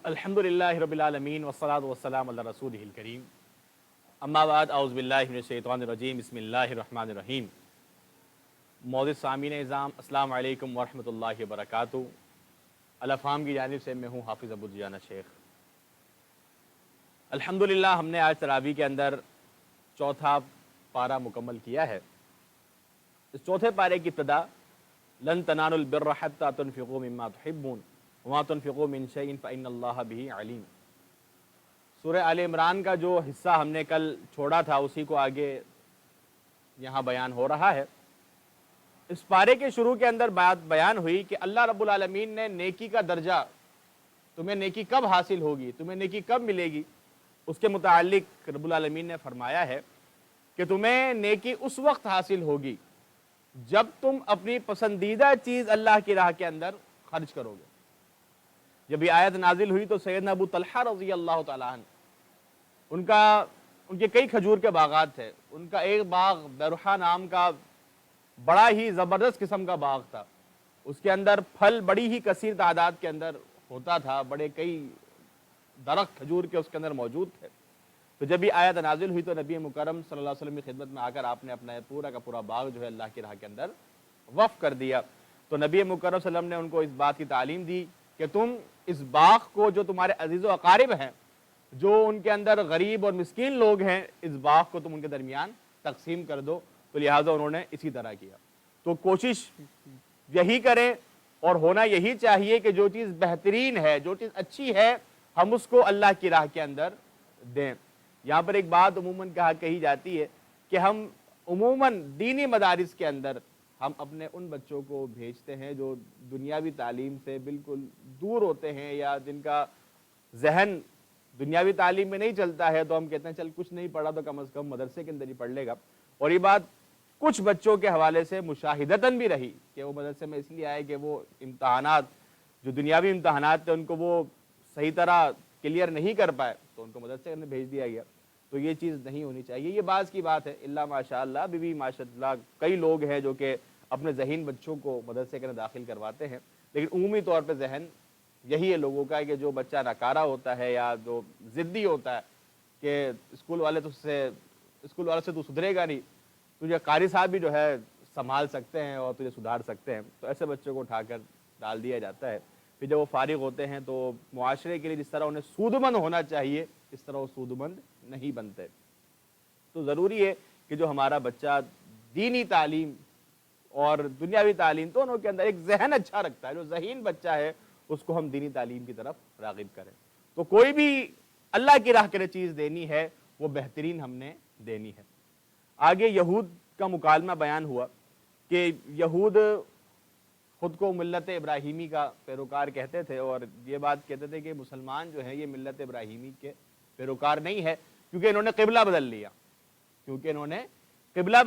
الحمدللہ رب العالمین والصلاة والسلام علی رسولہ الکریم اما بعد اعوذ باللہ من الشیطان الرجیم بسم اللہ الرحمن الرحیم معزز سامعین اعظام السلام علیکم ورحمۃ اللہ وبرکاتہ۔ الافہام کی جانب سے میں ہوں حافظ ابو دجانہ شیخ۔ الحمدللہ ہم نے آج تراویح کے اندر چوتھا پارہ مکمل کیا ہے۔ اس چوتھے پارے کی ابتدا لن تنالوا البر حتى تنفقوا مما تحبون وما تنفقوا من شيء فإن الله به علیم۔ سورہ آل عمران کا جو حصہ ہم نے کل چھوڑا تھا اسی کو آگے یہاں بیان ہو رہا ہے۔ اس پارے کے شروع کے اندر بات بیان ہوئی کہ اللہ رب العالمین نے نیکی کا درجہ، تمہیں نیکی کب حاصل ہوگی، تمہیں نیکی کب ملے گی، اس کے متعلق رب العالمین نے فرمایا ہے کہ تمہیں نیکی اس وقت حاصل ہوگی جب تم اپنی پسندیدہ چیز اللہ کی راہ کے اندر خرچ کرو گے۔ جب یہ آیت نازل ہوئی تو سیدنا ابو طلحہ رضی اللہ تعالیٰ عنہ ان کے کئی کھجور کے باغات تھے۔ ان کا ایک باغ بیروحہ نام کا بڑا ہی زبردست قسم کا باغ تھا، اس کے اندر پھل بڑی ہی کثیر تعداد کے اندر ہوتا تھا، بڑے کئی درخت کھجور کے اس کے اندر موجود تھے۔ تو جب یہ آیت نازل ہوئی تو نبی مکرم صلی اللہ علیہ وسلم کی خدمت میں آ کر آپ نے اپنا پورا کا پورا باغ جو ہے اللہ کی راہ کے اندر وقف کر دیا۔ تو نبی مکرم صلی اللہ علیہ وسلم نے ان کو اس بات کی تعلیم دی کہ تم اس باغ کو، جو تمہارے عزیز و اقارب ہیں، جو ان کے اندر غریب اور مسکین لوگ ہیں، اس باغ کو تم ان کے درمیان تقسیم کر دو۔ تو لہٰذا انہوں نے اسی طرح کیا۔ تو کوشش یہی کریں اور ہونا یہی چاہیے کہ جو چیز بہترین ہے، جو چیز اچھی ہے، ہم اس کو اللہ کی راہ کے اندر دیں۔ یہاں پر ایک بات عموماً کہی جاتی ہے کہ ہم عموماً دینی مدارس کے اندر ہم اپنے ان بچوں کو بھیجتے ہیں جو دنیاوی تعلیم سے بالکل دور ہوتے ہیں یا جن کا ذہن دنیاوی تعلیم میں نہیں چلتا ہے، تو ہم کہتے ہیں چل کچھ نہیں پڑھا تو کم از کم مدرسے کے اندر ہی پڑھ لے گا۔ اور یہ بات کچھ بچوں کے حوالے سے مشاہدتاً بھی رہی کہ وہ مدرسے میں اس لیے آئے کہ وہ امتحانات، جو دنیاوی امتحانات تھے، ان کو وہ صحیح طرح کلیئر نہیں کر پائے تو ان کو مدرسے کے اندر بھیج دیا گیا۔ تو یہ چیز نہیں ہونی چاہیے، یہ بعض کی بات ہے۔ اللہ ماشاء اللہ ابھی بھی ماشاء اللہ کئی لوگ ہیں جو کہ اپنے ذہین بچوں کو مدرسے کے اندر داخل کرواتے ہیں، لیکن عمومی طور پہ ذہن یہی ہے لوگوں کا کہ جو بچہ ناکارہ ہوتا ہے یا جو ضدی ہوتا ہے کہ اسکول والے سے تو سدھرے گا نہیں، تجھے قاری صاحب بھی جو ہے سنبھال سکتے ہیں اور تجھے سدھار سکتے ہیں، تو ایسے بچوں کو اٹھا کر ڈال دیا جاتا ہے۔ پھر جب وہ فارغ ہوتے ہیں تو معاشرے کے لیے جس طرح انہیں سودمند ہونا چاہیے اس طرح وہ سودمند نہیں بنتے۔ تو ضروری ہے کہ جو ہمارا بچہ دینی تعلیم اور دنیاوی تعلیم دونوں کے اندر ایک ذہن اچھا رکھتا ہے، جو ذہین بچہ ہے اس کو ہم دینی تعلیم کی طرف راغب کریں۔ تو کوئی بھی اللہ کی راہ کے لیے چیز دینی ہے وہ بہترین ہم نے دینی ہے۔ آگے یہود کا مکالمہ بیان ہوا کہ یہود خود کو ملت ابراہیمی کا پیروکار کہتے تھے اور یہ بات کہتے تھے کہ مسلمان جو ہیں یہ ملت ابراہیمی کے پیروکار نہیں ہے، کیونکہ انہوں نے قبلہ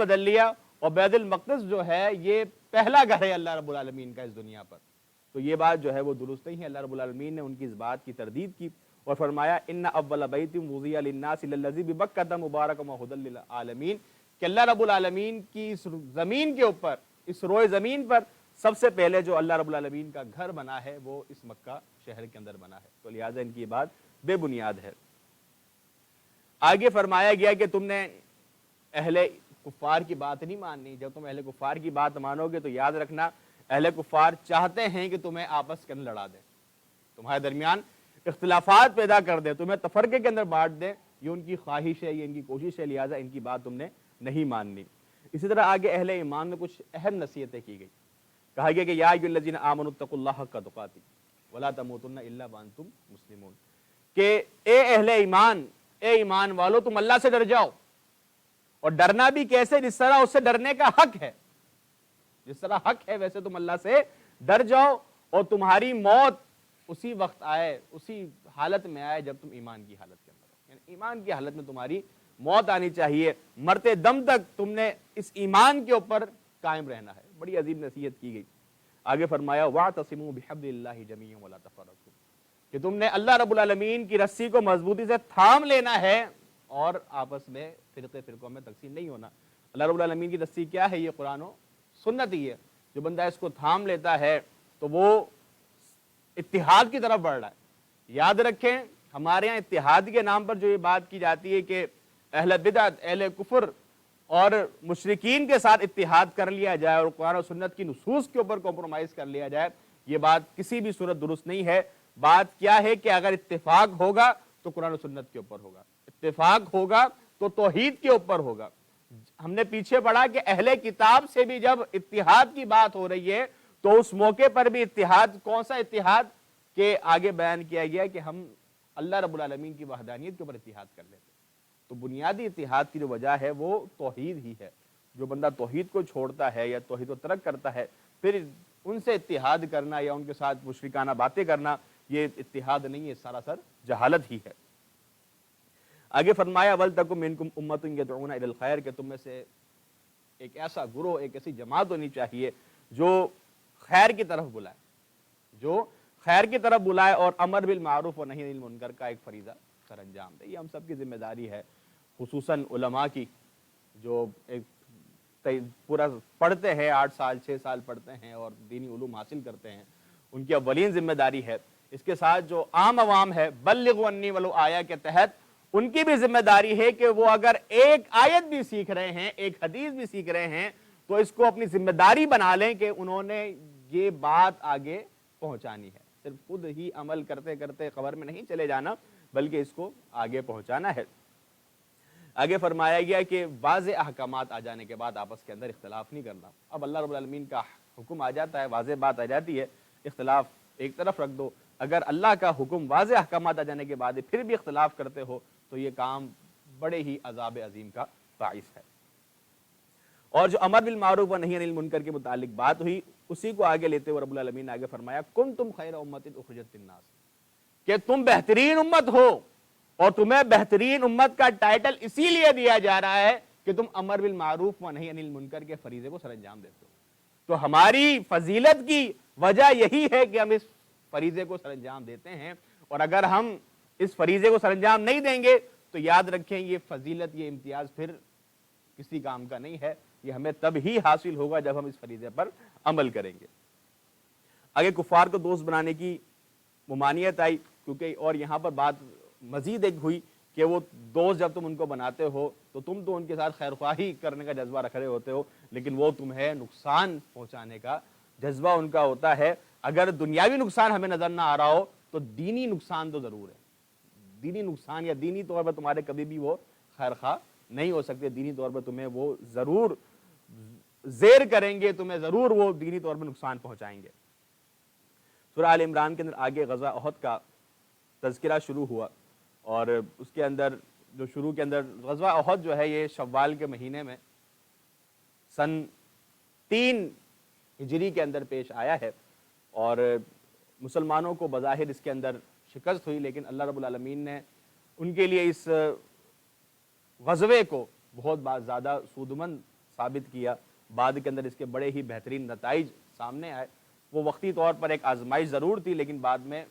بدل لیا اور بیت المقدس جو ہے یہ پہلا گھر ہے اللہ رب العالمین کا اس دنیا پر۔ تو یہ بات جو ہے وہ درست نہیں ہے۔ اللہ رب العالمین نے ان کی اس بات کی تردید کی اور فرمایا ان اول بیت وضع للناس للذی ببکۃ مبارک وہدی للعالمین، کہ اللہ رب العالمین کی اس زمین کے اوپر، اس روئے زمین پر سب سے پہلے جو اللہ رب العالمین کا گھر بنا ہے وہ اس مکہ شہر کے اندر بنا ہے۔ تو لہٰذا ان کی یہ بات بے بنیاد ہے۔ آگے فرمایا گیا کہ تم نے اہل کفار کی بات نہیں ماننی۔ جب تم اہل کفار کی بات مانو گے تو یاد رکھنا اہل کفار چاہتے ہیں کہ تمہیں آپس کے اندر لڑا دیں، تمہارے درمیان اختلافات پیدا کر دیں، تمہیں تفرقے کے اندر بانٹ دیں۔ یہ ان کی خواہش ہے، یہ ان کی کوشش ہے، لہٰذا ان کی بات تم نے نہیں ماننی۔ اسی طرح آگے اہل ایمان میں کچھ اہم نصیحتیں کی گئی۔ کہا گیا کہ یا ایھا الذین آمنوا اتقوا اللہ حق تقاتہ ولا تموتن الا وانتم مسلمون، کہ اے اہل ایمان، اے ایمان والو تم اللہ سے ڈر جاؤ، اور ڈرنا بھی کیسے؟ جس طرح اس سے ڈرنے کا حق ہے، جس طرح حق ہے ویسے تم اللہ سے ڈر جاؤ، اور تمہاری موت اسی وقت آئے، اسی حالت میں آئے جب تم ایمان کی حالت کے اندر ہو، یعنی ایمان کی حالت میں تمہاری موت آنی چاہیے، مرتے دم تک تم نے اس ایمان کے اوپر قائم رہنا ہے۔ بڑی عظیم نصیحت کی گئی۔ آگے فرمایا وَاعْتَصِمُوا بِحَبْلِ اللَّهِ جَمِيعًا وَلَا تَفَرَّقُوا، کہ تم نے اللہ رب العالمین کی رسی کو مضبوطی سے تھام لینا ہے اور آپس میں فرقوں میں تقسیم نہیں ہونا۔ اللہ رب العالمین کی رسی کیا ہے؟ یہ قرآن و سنت ہی ہے۔ جو بندہ اس کو تھام لیتا ہے تو وہ اتحاد کی طرف بڑھ رہا ہے، یاد رکھیں ہمارے یہاں اتحاد کے نام پر جو یہ بات کی جاتی ہے کہ اہل بدعت، اہل کفر اور مشرکین کے ساتھ اتحاد کر لیا جائے اور قرآن و سنت کی نصوص کے اوپر کمپرومائز کر لیا جائے، یہ بات کسی بھی صورت درست نہیں ہے۔ بات کیا ہے کہ اگر اتفاق ہوگا تو قرآن و سنت کے اوپر ہوگا، اتفاق ہوگا تو توحید کے اوپر ہوگا۔ ہم نے پیچھے پڑھا کہ اہل کتاب سے بھی جب اتحاد کی بات ہو رہی ہے تو اس موقع پر بھی اتحاد، کون سا اتحاد کہ آگے بیان کیا گیا کہ ہم اللہ رب العالمین کی وحدانیت کے اوپر اتحاد کر لیتے ہیں۔ تو بنیادی اتحاد کی جو وجہ ہے وہ توحید ہی ہے۔ جو بندہ توحید کو چھوڑتا ہے یا توحید کو ترک کرتا ہے، پھر ان سے اتحاد کرنا یا ان کے ساتھ مشرکانہ باتیں کرنا، یہ اتحاد نہیں ہے، سراسر جہالت ہی ہے۔ آگے فرمایا وَلْتَكُن مِّنكُمْ أُمَّةٌ يَدْعُونَ إِلَى الْخَيْرِ کہ تم میں سے ایک ایسا گروہ، ایک ایسی جماعت ہونی چاہیے جو خیر کی طرف بلائے، جو خیر کی طرف بلائے اور امر بالمعروف و نہی عن المنکر کا ایک فریضہ سر انجام دے۔ یہ ہم سب کی ذمہ داری ہے، خصوصاً علماء کی، جو ایک پورا پڑھتے ہیں، 8 سال 6 سال پڑھتے ہیں اور دینی علوم حاصل کرتے ہیں، ان کی اولین ذمہ داری ہے۔ اس کے ساتھ جو عام عوام ہے، بلغوا عنی ولو آیہ کے تحت ان کی بھی ذمہ داری ہے کہ وہ اگر ایک آیت بھی سیکھ رہے ہیں، ایک حدیث بھی سیکھ رہے ہیں، تو اس کو اپنی ذمہ داری بنا لیں کہ انہوں نے یہ بات آگے پہنچانی ہے۔ صرف خود ہی عمل کرتے کرتے قبر میں نہیں چلے جانا، بلکہ اس کو آگے پہنچانا ہے۔ آگے فرمایا گیا کہ واضح احکامات آ جانے کے بعد آپس کے اندر اختلاف نہیں کرنا۔ اب اللہ رب العالمین کا حکم آ جاتا ہے، واضح بات آ جاتی ہے، اختلاف ایک طرف رکھ دو۔ اگر اللہ کا حکم واضح احکامات آ جانے کے بعد پھر بھی اختلاف کرتے ہو تو یہ کام بڑے ہی عذاب عظیم کا باعث ہے۔ اور جو امر بالمعروف و نہی عن المنکر کے متعلق بات ہوئی، اسی کو آگے لیتے ہوئے رب العالمین نے آگے فرمایا کنتم خیر امۃ اخرجت للناس کہ تم بہترین امت ہو، اور تمہیں بہترین امت کا ٹائٹل اسی لیے دیا جا رہا ہے کہ تم امر بالمعروف و نہی عن المنکر کے فریضے کو سر انجام دیتے ہو۔ تو ہماری فضیلت کی وجہ یہی ہے کہ ہم اس فریضے کو سر انجام دیتے ہیں، اور اگر ہم اس فریضے کو سر انجام نہیں دیں گے تو یاد رکھیں یہ فضیلت، یہ امتیاز پھر کسی کام کا نہیں ہے، یہ ہمیں تب ہی حاصل ہوگا جب ہم اس فریضے پر عمل کریں گے۔ آگے کفار کو دوست بنانے کی ممانعت آئی، کیونکہ اور یہاں پر بات مزید ایک ہوئی کہ وہ دوست جب تم ان کو بناتے ہو تو تم تو ان کے ساتھ خیر خواہی کرنے کا جذبہ رکھ رہے ہوتے ہو، لیکن وہ تمہیں نقصان پہنچانے کا جذبہ ان کا ہوتا ہے۔ اگر دنیاوی نقصان ہمیں نظر نہ آ رہا ہو تو دینی نقصان تو ضرور ہے۔ دینی نقصان یا دینی طور پر تمہارے کبھی بھی وہ خیر خواہ نہیں ہو سکتے، دینی طور پر تمہیں وہ ضرور زیر کریں گے، تمہیں ضرور وہ دینی طور پر نقصان پہنچائیں گے۔ سورہ آل عمران کے اندر آگے غزوہ احد کا تذکرہ شروع ہوا، اور اس کے اندر جو شروع کے اندر غزوہ احد جو ہے یہ شوال کے مہینے میں سن 3 ہجری کے اندر پیش آیا ہے، اور مسلمانوں کو بظاہر اس کے اندر شکست ہوئی، لیکن اللہ رب العالمین نے ان کے لیے اس غزوے کو بہت زیادہ سودمند ثابت کیا۔ بعد کے اندر اس کے بڑے ہی بہترین نتائج سامنے آئے۔ وہ وقتی طور پر ایک آزمائش ضرور تھی، لیکن بعد میں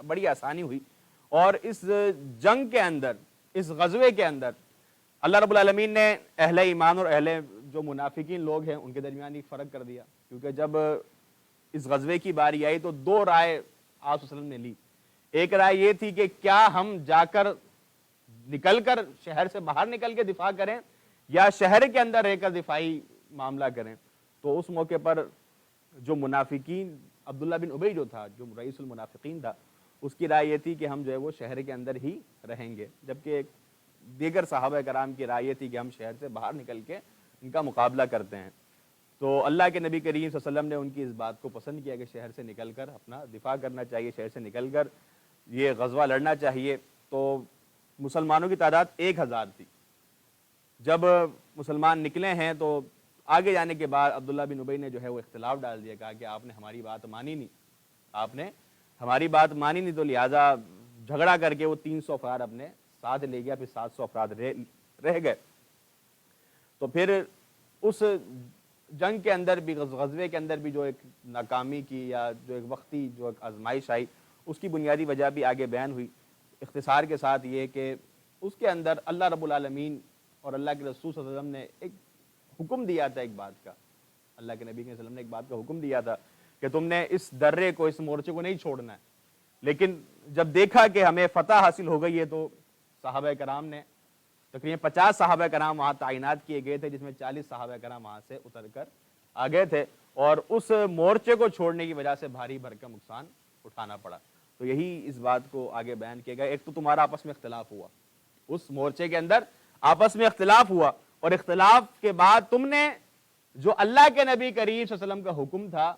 بڑی آسانی ہوئی، اور اس جنگ کے اندر، اس غزوے کے اندر اللہ رب العالمین نے اہل ایمان اور اہل جو منافقین لوگ ہیں ان کے درمیان ایک فرق کر دیا، کیونکہ جب اس غزوے کی باری آئی تو 2 رائے آپ صلی اللہ علیہ وسلم نے لی۔ ایک رائے یہ تھی کہ کیا ہم جا کر نکل کر شہر سے باہر نکل کے دفاع کریں یا شہر کے اندر رہ کر دفاعی معاملہ کریں۔ تو اس موقع پر جو منافقین، عبداللہ بن ابی جو تھا، جو رئیس المنافقین تھا، اس کی رائے یہ تھی کہ ہم جو ہے وہ شہر کے اندر ہی رہیں گے، جبکہ دیگر صحابہ کرام کی رائے یہ تھی کہ ہم شہر سے باہر نکل کے ان کا مقابلہ کرتے ہیں۔ تو اللہ کے نبی کریم صلی اللہ علیہ وسلم نے ان کی اس بات کو پسند کیا کہ شہر سے نکل کر اپنا دفاع کرنا چاہیے، شہر سے نکل کر یہ غزوہ لڑنا چاہیے۔ تو مسلمانوں کی تعداد 1000 تھی۔ جب مسلمان نکلے ہیں تو آگے جانے کے بعد عبداللہ بن ابی نے جو ہے وہ اختلاف ڈال دیا، کہا کہ آپ نے ہماری بات مانی نہیں، آپ نے ہماری بات مانی نہیں، تو لہٰذا جھگڑا کر کے وہ 300 افراد اپنے ساتھ لے گیا، پھر 700 افراد رہ گئے۔ تو پھر اس جنگ کے اندر بھی، غزوے کے اندر بھی جو ایک ناکامی کی یا جو ایک وقتی جو ایک آزمائش آئی، اس کی بنیادی وجہ بھی آگے بیان ہوئی۔ اختصار کے ساتھ یہ کہ اس کے اندر اللہ رب العالمین اور اللہ کے رسول صلی اللہ علیہ وسلم نے ایک حکم دیا تھا، ایک بات کا، اللہ کے نبی صلی اللہ علیہ وسلم نے ایک بات کا حکم دیا تھا کہ تم نے اس درے کو، اس مورچے کو نہیں چھوڑنا ہے، لیکن جب دیکھا کہ ہمیں فتح حاصل ہو گئی ہے تو صحابہ کرام نے تقریباً 50 صحابہ کرام وہاں تعینات کیے گئے تھے، جس میں 40 صحابہ کرام وہاں سے اتر کر آ گئے تھے، اور اس مورچے کو چھوڑنے کی وجہ سے بھاری بھرکم نقصان اٹھانا پڑا۔ تو یہی اس بات کو آگے بیان کیا گیا، ایک تو تمہارا آپس میں اختلاف ہوا، اس مورچے کے اندر آپس میں اختلاف ہوا، اور اختلاف کے بعد تم نے جو اللہ کے نبی کریم صلی اللہ علیہ وسلم کا حکم تھا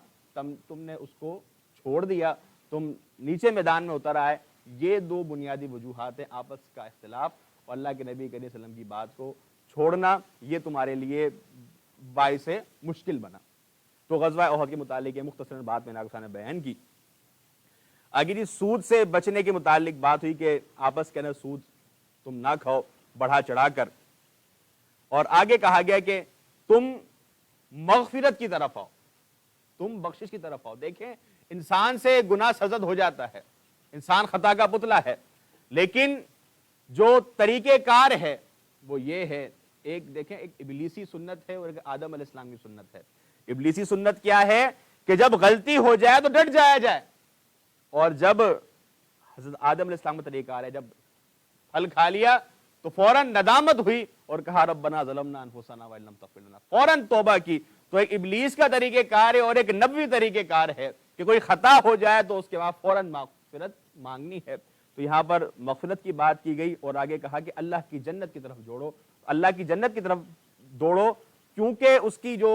تم نے اس کو چھوڑ دیا، تم نیچے میدان میں اتر آئے۔ یہ دو بنیادی وجوہات ہیں، آپس کا اختلاف اور اللہ کے نبی کریم صلی اللہ علیہ وسلم کی بات کو چھوڑنا، یہ تمہارے لیے باعث مشکل بنا۔ تو غزوہ احد کے متعلق یہ مختصر بات میں نے آپ کے سامنے بیان کی۔ آگے جی سود سے بچنے کے متعلق بات ہوئی کہ آپس کے اندر سود تم نہ کھاؤ بڑھا چڑھا کر، اور آگے کہا گیا کہ تم مغفرت کی طرف آؤ، تم بخشش کی طرف آؤ۔ دیکھیں انسان سے گناہ سرزد ہو جاتا ہے، انسان خطا کا پتلا ہے، لیکن جو طریقہ کار ہے وہ یہ ہے، ایک دیکھیں ایک ابلیسی سنت ہے اور ایک آدم علیہ السلام کی سنت ہے۔ ابلیسی سنت کیا ہے کہ جب غلطی ہو جائے تو ڈٹ جایا جائے، اور جب حضرت آدم علیہ السلام کا طریقہ کار ہے جب پھل کھا لیا تو فوراً ندامت ہوئی اور کہا ربنا ظلمنا انفسنا وان لم تغفر لنا، فوراً توبہ کی۔ تو ایک ابلیس کا طریقہ کار ہے اور ایک نبوی طریقہ کار ہے کہ کوئی خطا ہو جائے تو اس کے بعد فوراً مغفرت مانگنی ہے۔ تو یہاں پر مغفرت کی بات کی گئی، اور آگے کہا کہ اللہ کی جنت کی طرف جوڑو، اللہ کی جنت کی طرف دوڑو، کیونکہ اس کی جو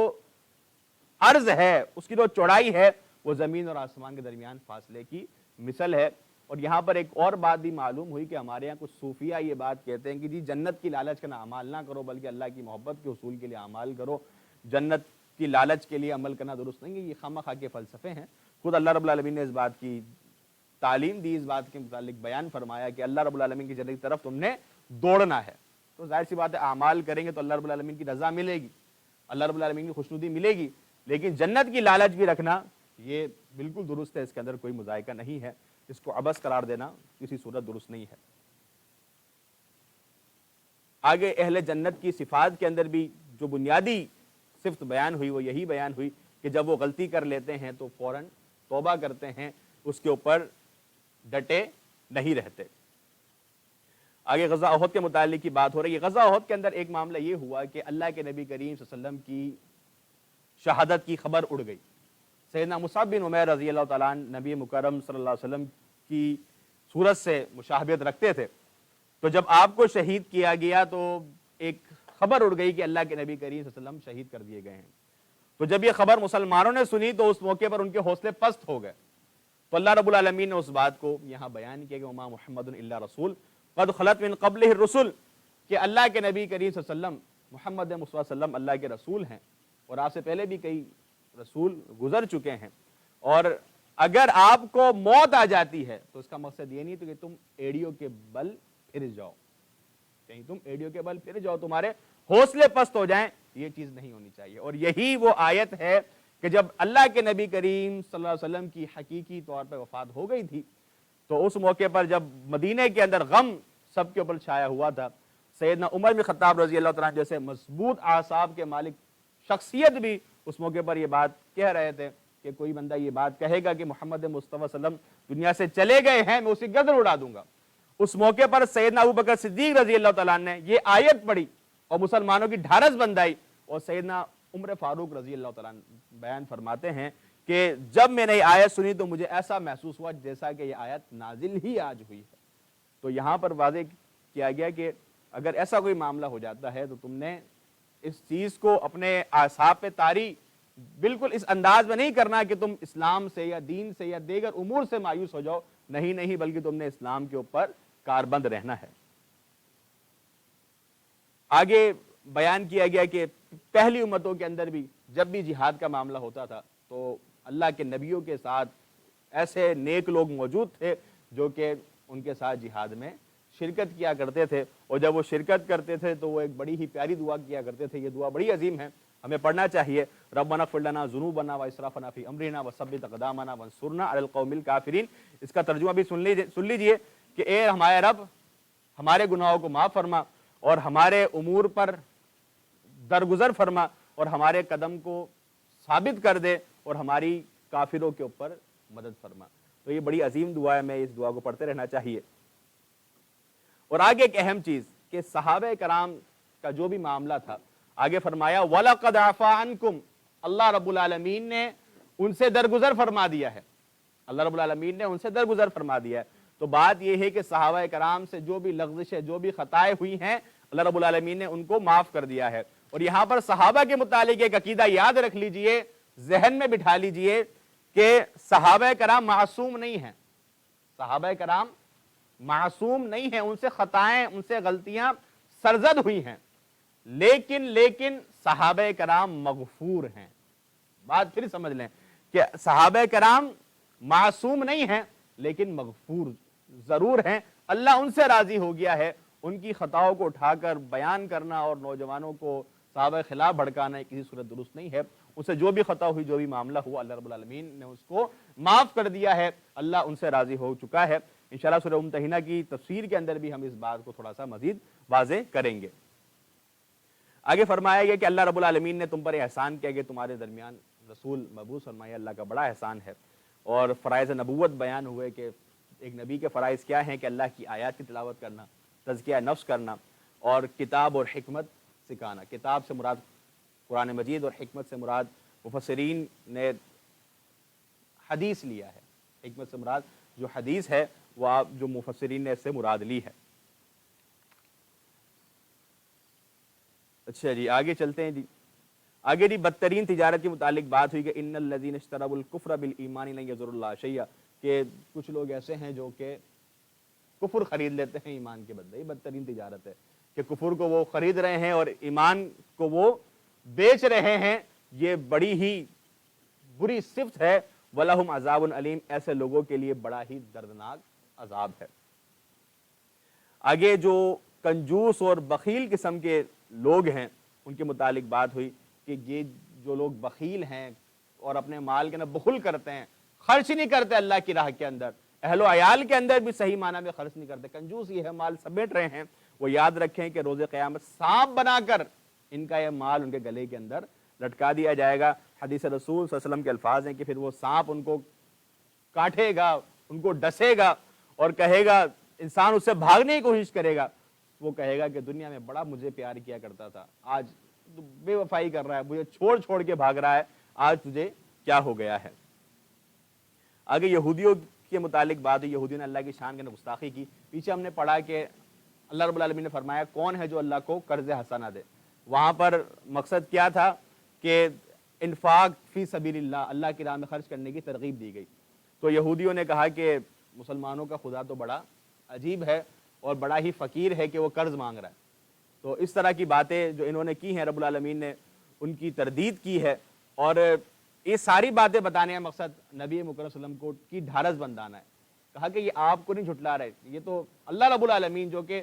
عرض ہے، اس کی جو چوڑائی ہے وہ زمین اور آسمان کے درمیان فاصلے کی مثل ہے۔ اور یہاں پر ایک اور بات بھی معلوم ہوئی کہ ہمارے یہاں کچھ صوفیہ یہ بات کہتے ہیں کہ جی جنت کی لالچ کا اعمال نہ کرو بلکہ اللہ کی محبت کے حصول کے لیے اعمال کرو، جنت کی لالچ کے لیے عمل کرنا درست نہیں ہے۔ یہ خواہ مخواہ کے فلسفے ہیں، خود اللہ رب العالمین نے اس بات کی تعلیم دی، اس بات کے متعلق بیان فرمایا کہ اللہ رب العالمین کی جنت کی طرف تم نے دوڑنا ہے۔ تو ظاہر سی بات ہے اعمال کریں گے تو اللہ رب العالمین کی رضا ملے گی، اللہ رب العالمین کی خوشنودی ملے گی، لیکن جنت کی لالچ بھی رکھنا یہ بالکل درست ہے، اس کے اندر کوئی مذائقہ نہیں ہے، اس کو عبث قرار دینا کسی صورت درست نہیں ہے۔ آگے اہل جنت کی صفات کے اندر بھی جو بنیادی صفت بیان ہوئی وہ یہی بیان ہوئی کہ جب وہ غلطی کر لیتے ہیں تو فوراً توبہ کرتے ہیں، اس کے اوپر ڈٹے نہیں رہتے۔ آگے غزوہ احد کے متعلق کی بات ہو رہی ہے۔ غزوہ احد کے اندر ایک معاملہ یہ ہوا کہ اللہ کے نبی کریم صلی اللہ علیہ وسلم کی شہادت کی خبر اڑ گئی۔ سیدنا مصعب بن عمیر رضی اللہ تعالیٰ عنہ نبی مکرم صلی اللہ علیہ وسلم کی صورت سے مشابہت رکھتے تھے، تو جب آپ کو شہید کیا گیا تو ایک خبر اڑ گئی کہ اللہ کے نبی کریم صلی اللہ علیہ وسلم شہید کر دیے گئے ہیں۔ تو جب یہ خبر مسلمانوں نے سنی تو اس موقع پر ان کے حوصلے پست ہو گئے۔ تو اللہ رب العالمین نے اس بات کو یہاں بیان کیا کہ وما محمد الا رسول قد خلت من قبلہ الرسل، کہ اللہ کے نبی کریم صلی اللہ علیہ وسلم محمد مصطفیٰ صلی اللہ علیہ وسلم اللہ کے رسول ہیں، اور آپ سے پہلے بھی کئی رسول گزر چکے ہیں، اور اگر آپ کو موت آ جاتی ہے تو اس کا مقصد یہ نہیں تو کہ تم ایڑیوں کے بل پھر جاؤ، کہیں تم ایڑیوں کے بل پھر جاؤ، تمہارے حوصلے پست ہو جائیں، یہ چیز نہیں ہونی چاہیے۔ اور یہی وہ آیت ہے کہ جب اللہ کے نبی کریم صلی اللہ علیہ وسلم کی حقیقی طور پر وفات ہو گئی تھی تو اس موقع پر جب مدینہ کے اندر غم سب کے اوپر چھایا ہوا تھا، سیدنا عمر بن خطاب رضی اللہ تعالیٰ عنہ جیسے مضبوط اعصاب کے مالک شخصیت بھی اس موقع پر یہ بات کہہ رہے تھے کہ کوئی بندہ یہ بات کہے گا کہ محمد مصطفیٰ صلی اللہ علیہ وسلم دنیا سے چلے گئے ہیں میں اسی گردن اڑا دوں گا۔ اس موقع پر سیدنا ابوبکر صدیق رضی اللہ تعالیٰ عنہ نے یہ آیت پڑھی اور مسلمانوں کی ڈھارس بندائی، اور سیدنا عمر فاروق رضی اللہ تعالیٰ عنہ بیان فرماتے ہیں کہ جب میں نے یہ آیت سنی تو مجھے ایسا محسوس ہوا جیسا کہ یہ آیت نازل ہی آج ہوئی ہے۔ تو یہاں پر واضح کیا گیا کہ اگر ایسا کوئی معاملہ ہو جاتا ہے تو تم نے اس چیز کو اپنے اعصاب پہ طاری بالکل اس انداز میں نہیں کرنا کہ تم اسلام سے یا دین سے یا دیگر امور سے مایوس ہو جاؤ، نہیں بلکہ تم نے اسلام کے اوپر کاربند رہنا ہے۔ آگے بیان کیا گیا کہ پہلی امتوں کے اندر بھی جب بھی جہاد کا معاملہ ہوتا تھا تو اللہ کے نبیوں کے ساتھ ایسے نیک لوگ موجود تھے جو کہ ان کے ساتھ جہاد میں شرکت کیا کرتے تھے، اور جب وہ شرکت کرتے تھے تو وہ ایک بڑی ہی پیاری دعا کیا کرتے تھے۔ یہ دعا بڑی عظیم ہے، ہمیں پڑھنا چاہیے۔ ربنا اغفر لنا ذنوبنا واسرافنا فی امرنا وثبت اقدامنا وانصرنا علی القوم الکافرین۔ اس کا ترجمہ بھی سن لیجئے کہ اے ہمارے رب ہمارے گناہوں کو معاف فرما اور ہمارے امور پر درگزر فرما اور ہمارے قدم کو ثابت کر دے اور ہماری کافروں کے اوپر مدد فرما۔ تو یہ بڑی عظیم دعا ہے، میں اس دعا کو پڑھتے رہنا چاہیے۔ اور آگے ایک اہم چیز کہ صحابہ کرام کا جو بھی معاملہ تھا، آگے فرمایا وَلَقَدْ عَفَا عَنْكُمْ، اللہ رب العالمین نے ان سے درگزر فرما دیا ہے، اللہ رب العالمین نے ان سے درگزر فرما دیا ہے۔ تو بات یہ ہے کہ صحابہ کرام سے جو بھی لغزشیں، جو بھی خطائیں ہوئی ہیں، اللہ رب العالمین نے ان کو معاف کر دیا ہے۔ اور یہاں پر صحابہ کے متعلق ایک عقیدہ یاد رکھ لیجئے، ذہن میں بٹھا لیجئے کہ صحابہ کرام معصوم نہیں ہیں، صحابہ کرام معصوم نہیں ہیں، ان سے خطائیں، ان سے غلطیاں سرزد ہوئی ہیں، لیکن صحابہ کرام مغفور ہیں۔ بات پھر سمجھ لیں کہ صحابہ کرام معصوم نہیں ہیں لیکن مغفور ضرور ہیں، اللہ ان سے راضی ہو گیا ہے۔ ان کی خطاؤں کو اٹھا کر بیان کرنا اور نوجوانوں کو صحابہ خلاف بھڑکانا کسی صورت درست نہیں ہے۔ اس سے جو بھی خطا ہوئی، جو بھی معاملہ ہوا، اللہ رب العالمین نے اس کو معاف کر دیا ہے، اللہ ان سے راضی ہو چکا ہے۔ انشاءاللہ سورہ ممتحنہ کی تفسیر کے اندر بھی ہم اس بات کو تھوڑا سا مزید واضح کریں گے۔ آگے فرمایا گیا کہ اللہ رب العالمین نے تم پر احسان کیا کہ تمہارے درمیان رسول مبعوث فرمایا، اللہ کا بڑا احسان ہے۔ اور فرائض نبوت بیان ہوئے کہ ایک نبی کے فرائض کیا ہیں کہ اللہ کی آیات کی تلاوت کرنا، تزکیہ نفس کرنا، اور کتاب اور حکمت سکھانا۔ کتاب سے مراد قرآن مجید اور حکمت سے مراد مفسرین نے حدیث لیا ہے، حکمت سے مراد جو حدیث ہے وہ آپ جو مفسرین نے اس سے مراد لی ہے۔ اچھا جی آگے چلتے ہیں جی، آگے جی بدترین تجارت کے متعلق بات ہوئی کہ ان الذین اشتروا الکفر بالایمان لن یضروا اللہ شیئا، کہ کچھ لوگ ایسے ہیں جو کہ کفر خرید لیتے ہیں ایمان کے بدلے۔ یہ بدترین تجارت ہے کہ کفر کو وہ خرید رہے ہیں اور ایمان کو وہ بیچ رہے ہیں، یہ بڑی ہی بری صفت ہے۔ وَلَهُمْ عَذَابٌ عَلِيمٌ، ایسے لوگوں کے لیے بڑا ہی دردناک عذاب ہے۔ آگے جو کنجوس اور بخیل قسم کے لوگ ہیں ان کے متعلق بات ہوئی کہ یہ جو لوگ بخیل ہیں اور اپنے مال کے اندر بخل کرتے ہیں، خرچ نہیں کرتے اللہ کی راہ کے اندر، اہل و عیال کے اندر بھی صحیح معنی میں خرچ نہیں کرتے، کنجوس یہ ہے، مال سمیٹ رہے ہیں، وہ یاد رکھیں کہ روز قیامت سانپ بنا کر ان کا یہ مال ان کے گلے کے اندر لٹکا دیا جائے گا۔ حدیث رسول صلی اللہ علیہ وسلم کے الفاظ ہیں کہ پھر وہ سانپ ان کو کاٹے گا، ان کو ڈسے گا اور کہے گا، انسان اس سے بھاگنے کی کوشش کرے گا، وہ کہے گا کہ دنیا میں بڑا مجھے پیار کیا کرتا تھا، آج بے وفائی کر رہا ہے، مجھے چھوڑ کے بھاگ رہا ہے، آج تجھے کیا ہو گیا ہے۔ آگے یہودیوں کے متعلق بات ہوئی، یہودیوں نے اللہ کی شان کے اندر گستاخی کی۔ پیچھے ہم نے پڑھا کہ اللہ رب العالمین نے فرمایا کون ہے جو اللہ کو قرض حسنہ دے، وہاں پر مقصد کیا تھا کہ انفاق فی سبیل اللہ، اللہ کی راہ میں خرچ کرنے کی ترغیب دی گئی۔ تو یہودیوں نے کہا کہ مسلمانوں کا خدا تو بڑا عجیب ہے اور بڑا ہی فقیر ہے کہ وہ قرض مانگ رہا ہے۔ تو اس طرح کی باتیں جو انہوں نے کی ہیں، رب العالمین نے ان کی تردید کی ہے، اور یہ ساری باتیں بتانے کا مقصد نبی مکرم صلی اللہ علیہ وسلم کو کی ڈھارس بندانا ہے۔ کہا کہ یہ آپ کو نہیں جھٹلا رہے، یہ تو اللہ رب العالمین، جو کہ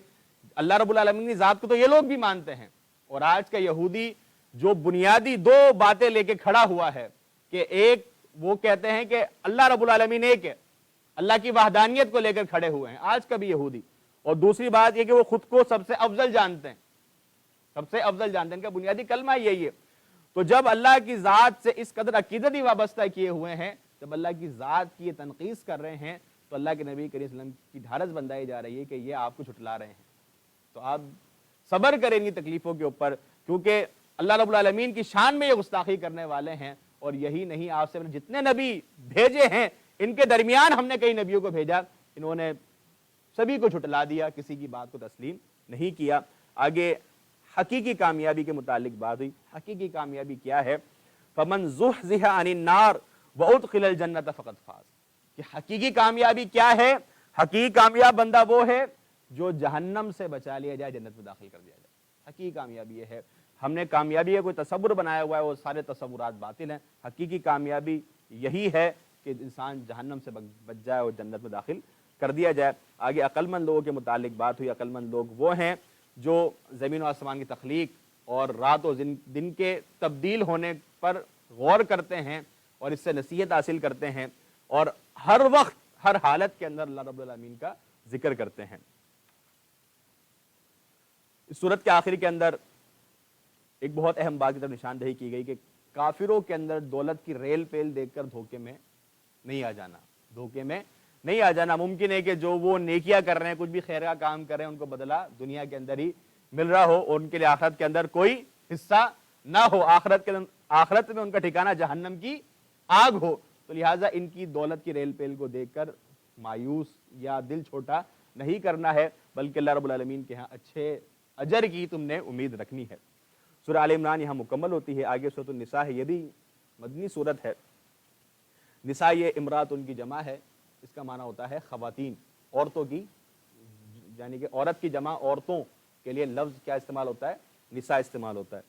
اللہ رب العالمین کی ذات کو تو یہ لوگ بھی مانتے ہیں۔ اور آج کا یہودی جو بنیادی دو باتیں لے کے کھڑا ہوا ہے کہ ایک وہ کہتے ہیں کہ اللہ رب العالمین ایک ہے، اللہ کی وحدانیت کو لے کر کھڑے ہوئے ہیں آج کا بھی یہودی، اور دوسری بات یہ کہ وہ خود کو سب سے افضل جانتے ہیں، سب سے افضل جانتے ہیں، ان کا بنیادی کلمہ یہی ہے۔ تو جب اللہ کی ذات سے اس قدر عقیدتی وابستہ کیے ہوئے ہیں، جب اللہ کی ذات کی یہ تنقیص کر رہے ہیں، تو اللہ کے نبی کریم صلی اللہ علیہ وسلم کی ڈھارس بندائی جا رہی ہے کہ یہ آپ کو جھٹلا رہے ہیں۔ تو آپ صبر کریں گی تکلیفوں کے اوپر، کیونکہ اللہ رب العالمین کی شان میں یہ گستاخی کرنے والے ہیں۔ اور یہی نہیں، آپ سے جتنے نبی بھیجے ہیں ان کے درمیان ہم نے کئی نبیوں کو بھیجا، انہوں نے سبھی کو جھٹلا دیا، کسی کی بات کو تسلیم نہیں کیا۔ آگے حقیقی کامیابی کے متعلق بات ہوئی۔ حقیقی کامیابی کیا ہے؟ فمن زحزح عن النار وادخل الجنۃ فقد فاز، کہ حقیقی کامیابی کیا ہے؟ حقیقی کامیاب بندہ وہ ہے جو جہنم سے بچا لیا جائے، جنت میں داخل کر دیا جائے۔ حقیقی کامیابی یہ ہے۔ ہم نے کامیابی کا کوئی تصور بنایا ہوا ہے، وہ سارے تصورات باطل ہیں۔ حقیقی کامیابی یہی ہے کہ انسان جہنم سے بچ جائے اور جنت میں داخل کر دیا جائے۔ آگے عقل مند لوگوں کے متعلق بات ہوئی۔ عقل مند لوگ وہ ہیں جو زمین و آسمان کی تخلیق اور رات و دن کے تبدیل ہونے پر غور کرتے ہیں اور اس سے نصیحت حاصل کرتے ہیں، اور ہر وقت ہر حالت کے اندر اللہ رب العالمین کا ذکر کرتے ہیں۔ اس سورت کے آخر کے اندر ایک بہت اہم بات کی طرف نشاندہی کی گئی کہ کافروں کے اندر دولت کی ریل پیل دیکھ کر دھوکے میں نہیں آ جانا، دھوکے میں نہیں آ جانا۔ ممکن ہے کہ جو وہ نیکیاں کر رہے ہیں، کچھ بھی خیر کا کام کر رہے ہیں، ان کو بدلہ دنیا کے اندر ہی مل رہا ہو اور ان کے لیے آخرت کے اندر کوئی حصہ نہ ہو، آخرت میں ان کا ٹھکانہ جہنم کی آگ ہو۔ تو لہٰذا ان کی دولت کی ریل پیل کو دیکھ کر مایوس یا دل چھوٹا نہیں کرنا ہے، بلکہ اللہ رب العالمین کے ہاں اچھے اجر کی تم نے امید رکھنی ہے۔ سورہ آل عمران یہاں مکمل ہوتی ہے، آگے سورۃ النساء ہے، یہ بھی مدنی سورت ہے۔ نساء یہ امرات ان کی جمع ہے، اس کا معنی ہوتا ہے خواتین، عورتوں کی، یعنی کہ عورت کی جمع عورتوں کے لیے لفظ کیا استعمال ہوتا ہے؟ نساء استعمال ہوتا ہے۔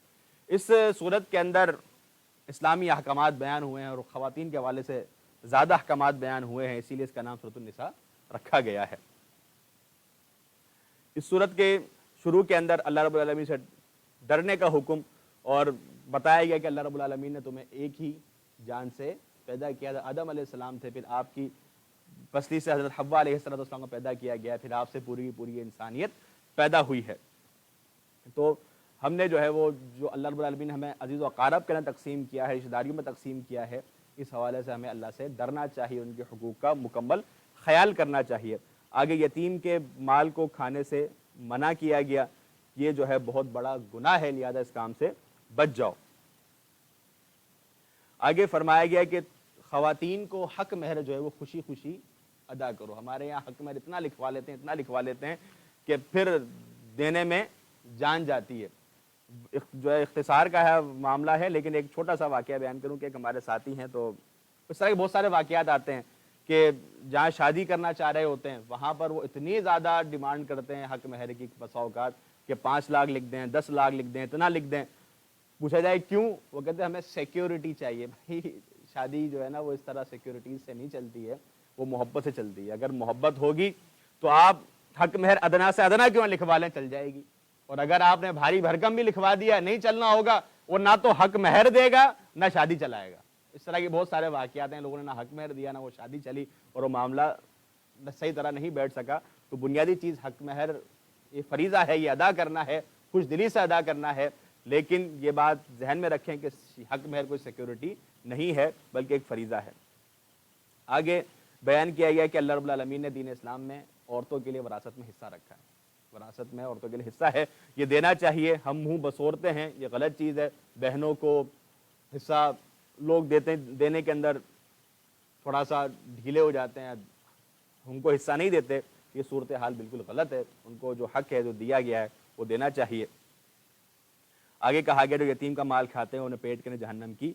اس سورت کے اندر اسلامی احکامات بیان ہوئے ہیں اور خواتین کے حوالے سے زیادہ احکامات بیان ہوئے ہیں، اسی لیے اس کا نام سورۃ النساء رکھا گیا ہے۔ اس سورت کے شروع کے اندر اللہ رب العالمین سے ڈرنے کا حکم اور بتایا گیا کہ اللہ رب العالمین نے تمہیں ایک ہی جان سے پیدا کیا تھا، آدم علیہ السلام تھے، پھر آپ کی پسلی سے حضرت حوا علیہ السلام کو پیدا کیا گیا، پھر آپ سے پوری کی پوری انسانیت پیدا ہوئی ہے۔ تو ہم نے جو ہے وہ جو اللہ رب العالمین نے ہمیں عزیز و اقارب کے اندر تقسیم کیا ہے، رشتہ داریوں میں تقسیم کیا ہے، اس حوالے سے ہمیں اللہ سے ڈرنا چاہیے، ان کے حقوق کا مکمل خیال کرنا چاہیے۔ آگے یتیم کے مال کو کھانے سے منع کیا گیا، یہ جو ہے بہت بڑا گناہ ہے، لہذا اس کام سے بچ جاؤ۔ آگے فرمایا گیا کہ خواتین کو حق مہر جو ہے وہ خوشی خوشی ادا کرو۔ ہمارے یہاں حق مہر اتنا لکھوا لیتے ہیں کہ پھر دینے میں جان جاتی ہے۔ جو ہے اختصار کا ہے معاملہ ہے، لیکن ایک چھوٹا سا واقعہ بیان کروں کہ ایک ہمارے ساتھی ہیں، تو اس طرح کے بہت سارے واقعات آتے ہیں کہ جہاں شادی کرنا چاہ رہے ہوتے ہیں وہاں پر وہ اتنی زیادہ ڈیمانڈ کرتے ہیں حق مہر کی، بسا اوقات کہ 5 لاکھ لکھ دیں، 10 لاکھ لکھ دیں، اتنا لکھ دیں۔ پوچھا جائے کیوں؟ وہ کہتے ہیں ہمیں سیکیورٹی چاہیے۔ بھائی شادی جو ہے نا وہ اس طرح سیکیورٹیز سے نہیں چلتی ہے، وہ محبت سے چلتی ہے۔ اگر محبت ہوگی تو آپ حق مہر ادنا سے ادنا کیوں لکھوا لیں، چل جائے گی۔ اور اگر آپ نے بھاری بھرکم بھی لکھوا دیا، نہیں چلنا ہوگا، وہ نہ تو حق مہر دے گا نہ شادی چلائے گا۔ اس طرح کے بہت سارے واقعات ہیں، لوگوں نے نہ حق مہر دیا نہ وہ شادی چلی اور وہ معاملہ صحیح طرح نہیں بیٹھ سکا۔ تو بنیادی چیز حق مہر یہ فریضہ ہے، یہ ادا کرنا ہے، خوش دلی سے ادا کرنا ہے، لیکن یہ بات ذہن میں رکھیں کہ حق مہر کوئی سیکیورٹی نہیں ہے بلکہ ایک فریضہ ہے۔ آگے بیان کیا گیا کہ اللہ رب العالمین نے دین اسلام میں عورتوں کے لیے وراثت میں حصہ رکھا ہے، وراثت میں عورتوں کے لیے حصہ ہے، یہ دینا چاہیے۔ ہم منہ بسورتے ہیں، یہ غلط چیز ہے۔ بہنوں کو حصہ لوگ دینے کے اندر تھوڑا سا ڈھیلے ہو جاتے ہیں، ان کو حصہ نہیں دیتے، یہ صورتحال بالکل غلط ہے۔ ان کو جو حق ہے، جو دیا گیا ہے، وہ دینا چاہیے۔ آگے کہا گیا جو یتیم کا مال کھاتے ہیں انہیں پیٹ کے جہنم کی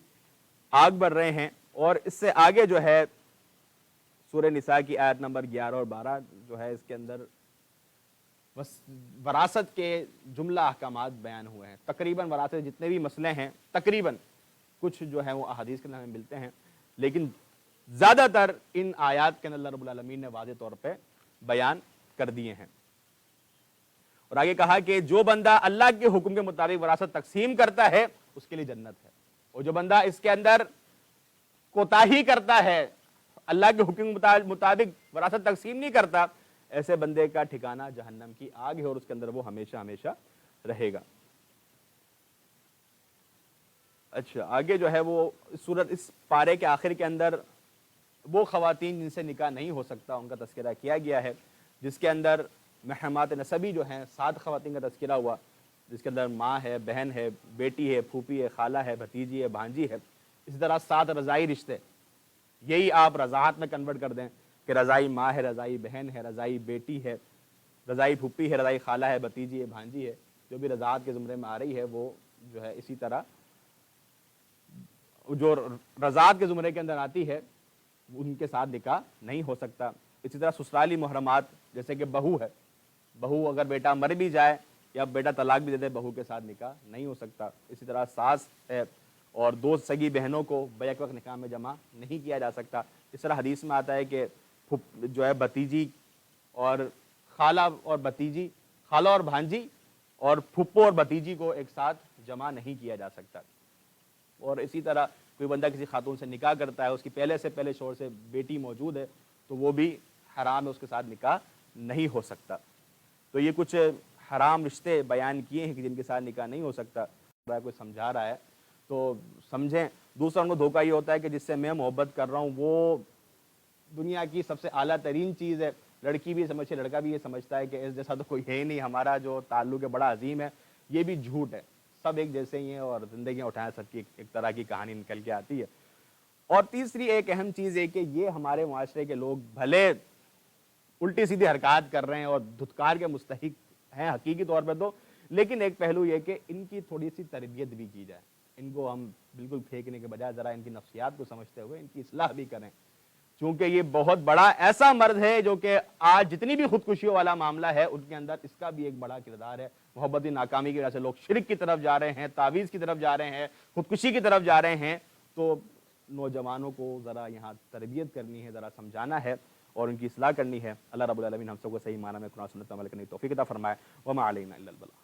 آگ بھر رہے ہیں۔ اور اس سے آگے جو ہے سورہ نساء کی آیت نمبر 11 اور 12 جو ہے اس کے اندر وراثت کے جملہ احکامات بیان ہوئے ہیں۔ تقریباً وراثت جتنے بھی مسئلے ہیں، تقریباً کچھ جو ہیں وہ احادیث کے اندر ہمیں ملتے ہیں، لیکن زیادہ تر ان آیات کے اندر اللہ رب العالمین نے واضح طور پہ بیان کر دیے ہیں۔ اور آگے کہا کہ جو بندہ اللہ کے حکم کے مطابق وراثت تقسیم کرتا ہے اس کے لیے جنت ہے، اور جو بندہ اس کے اندر کوتاہی کرتا ہے، اللہ کے حکم کے مطابق وراثت تقسیم نہیں کرتا، ایسے بندے کا ٹھکانہ جہنم کی آگ ہے اور اس کے اندر وہ ہمیشہ ہمیشہ رہے گا۔ اچھا، آگے جو ہے وہ سورت اس پارے کے آخر کے اندر وہ خواتین جن سے نکاح نہیں ہو سکتا ان کا تذکرہ کیا گیا ہے، جس کے اندر محرمات نسبی جو ہیں 7 خواتین کا تذکرہ ہوا، جس کے اندر ماں ہے، بہن ہے، بیٹی ہے، پھوپھی ہے، خالہ ہے، بھتیجی ہے، بھانجی ہے۔ اسی طرح 7 رضائی رشتے، یہی آپ رضاعت میں کنورٹ کر دیں کہ رضائی ماں ہے، رضائی بہن ہے، رضائی بیٹی ہے، رضائی پھوپھی ہے، رضائی خالہ ہے، بھتیجی ہے، بھانجی ہے، جو بھی رضاعت کے زمرے میں آ رہی ہے وہ جو ہے اسی طرح جو رضاعت کے زمرے کے اندر آتی ہے ان کے ساتھ نکاح نہیں ہو سکتا۔ اسی طرح سسرالی محرمات جیسے کہ بہو ہے، بہو اگر بیٹا مر بھی جائے یا بیٹا طلاق بھی دے دے، بہو کے ساتھ نکاح نہیں ہو سکتا۔ اسی طرح ساس ہے اور 2 سگی بہنوں کو بیک وقت نکاح میں جمع نہیں کیا جا سکتا۔ اس طرح حدیث میں آتا ہے کہ جو ہے بھتیجی اور خالہ اور بھتیجی، خالہ اور بھانجی اور پھپھو اور بھتیجی کو ایک ساتھ جمع نہیں کیا جا سکتا۔ اور اسی طرح کوئی بندہ کسی خاتون سے نکاح کرتا ہے، اس کی پہلے شوہر سے بیٹی موجود ہے تو وہ بھی حرام ہے، اس کے ساتھ نکاح نہیں ہو سکتا۔ تو یہ کچھ حرام رشتے بیان کیے ہیں کہ جن کے ساتھ نکاح نہیں ہو سکتا۔ کوئی سمجھا رہا ہے تو سمجھیں۔ دوسرا ان کو دھوکہ یہ ہوتا ہے کہ جس سے میں محبت کر رہا ہوں وہ دنیا کی سب سے اعلیٰ ترین چیز ہے، لڑکی بھی سمجھے لڑکا بھی یہ سمجھتا ہے کہ اس جیسا تو کوئی ہے نہیں، ہمارا جو تعلق ہے بڑا عظیم ہے، یہ بھی جھوٹ ہے، سب ایک جیسے ہی ہیں اور زندگیاں اٹھائیں سب کی ایک طرح کی کہانی نکل کے آتی ہے۔ اور تیسری ایک اہم چیز ہے کہ یہ ہمارے معاشرے کے لوگ بھلے الٹی سیدھی حرکات کر رہے ہیں اور دھتکار کے مستحق ہیں حقیقی طور پہ تو، لیکن ایک پہلو یہ کہ ان کی تھوڑی سی تربیت بھی کی جائے، ان کو ہم بالکل پھینکنے کے بجائے ذرا ان کی نفسیات کو سمجھتے ہوئے ان کی اصلاح بھی کریں، چونکہ یہ بہت بڑا ایسا مرض ہے جو کہ آج جتنی بھی خودکشیوں والا معاملہ ہے ان کے اندر اس کا بھی ایک بڑا کردار ہے۔ محبتی ناکامی کی وجہ سے لوگ شرک کی طرف جا رہے ہیں، تعویذ کی طرف جا رہے ہیں، خودکشی کی طرف جا رہے ہیں، تو نوجوانوں کو ذرا یہاں تربیت کرنی ہے، ذرا سمجھانا ہے اور ان کی اصلاح کرنی ہے۔ اللہ رب العالمین ہم سب کو صحیح معنی میں قرآن سنت پر عمل کرنے کی توفیق عطا فرمائے۔ وما علینا الا البلاغ۔